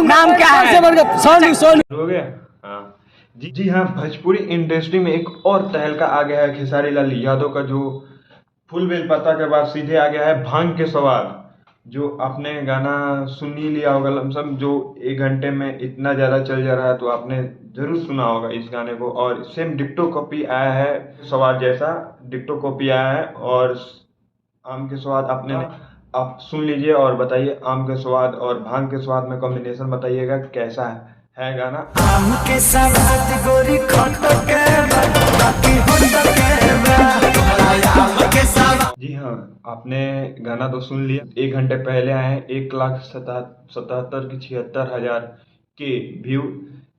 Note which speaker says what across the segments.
Speaker 1: नाम क्या है? सोनू सोनू
Speaker 2: हो गया। हाँ जी जी हाँ, भोजपुरी इंडस्ट्री में एक और तहलका आ गया है खेसारी लाल यादव का, जो फुल बेलपत्ता के बाद सीधे आ गया है भांग के स्वाद। जो आपने गाना सुन ही लिया होगा लमसम, जो 1 घंटे में इतना ज़्यादा चल जा रहा है, तो आपने जरूर सुना होगा इस गाने को। और सेम डिक्टो कॉपी आया है, स्वाद जैसा डिक्टो कॉपी आया है। और आम के स्वाद आपने आप सुन लीजिए और बताइए, आम के स्वाद और भांग के स्वाद में कॉम्बिनेशन बताइएगा कैसा है गाना।
Speaker 1: आम के सवाद गोरी खटो के बाकी होटो के आम के सवाद।
Speaker 2: जी हाँ, आपने गाना तो सुन लिया। 1 घंटे पहले आए हैं, 1,77,76,हजार के व्यू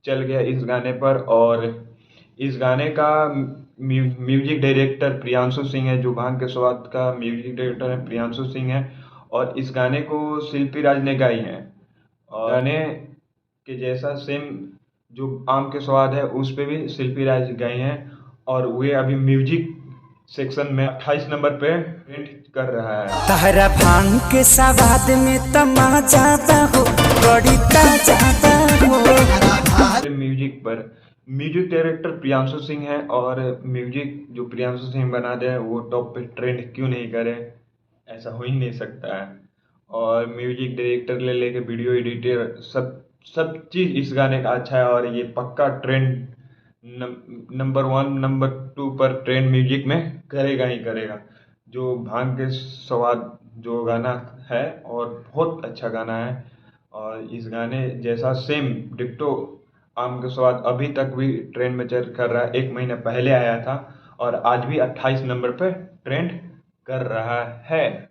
Speaker 2: चल गया इस गाने पर। और इस गाने का म्यूजिक डायरेक्टर प्रियांशु सिंह है, जो भांग के स्वाद का म्यूजिक डायरेक्टर है प्रियांशु सिंह है। और इस गाने को शिल्पी राज ने गाई है। और गाने के जैसा सेम जो आम के स्वाद है, उस पे भी शिल्पी राज गए हैं। और वे अभी म्यूजिक सेक्शन में 28 नंबर पे ट्रेंड कर रहा है।
Speaker 1: तहरा भांग के सवाद में तमाचा हो बड़ी ताजा हो।
Speaker 2: म्यूजिक पर म्यूजिक डायरेक्टर प्रियांशु सिंह है, और म्यूजिक जो प्रियांशु सिंह बना दे वो टॉप पे ट्रेंड क्यों नहीं करे, ऐसा हो ही नहीं सकता है। और म्यूजिक डायरेक्टर ले लेके वीडियो एडिटर, सब सब चीज़ इस गाने का अच्छा है। और ये पक्का ट्रेंड नंबर 1 नंबर 2 पर ट्रेंड म्यूजिक में करेगा ही करेगा। जो भांग के स्वाद जो गाना है, और बहुत अच्छा गाना है। और इस गाने जैसा सेम डिक्टो आम के स्वाद अभी तक भी ट्रेंड में चल कर रहा है। 1 महीना पहले आया था और आज भी 28 नंबर पे ट्रेंड कर रहा है।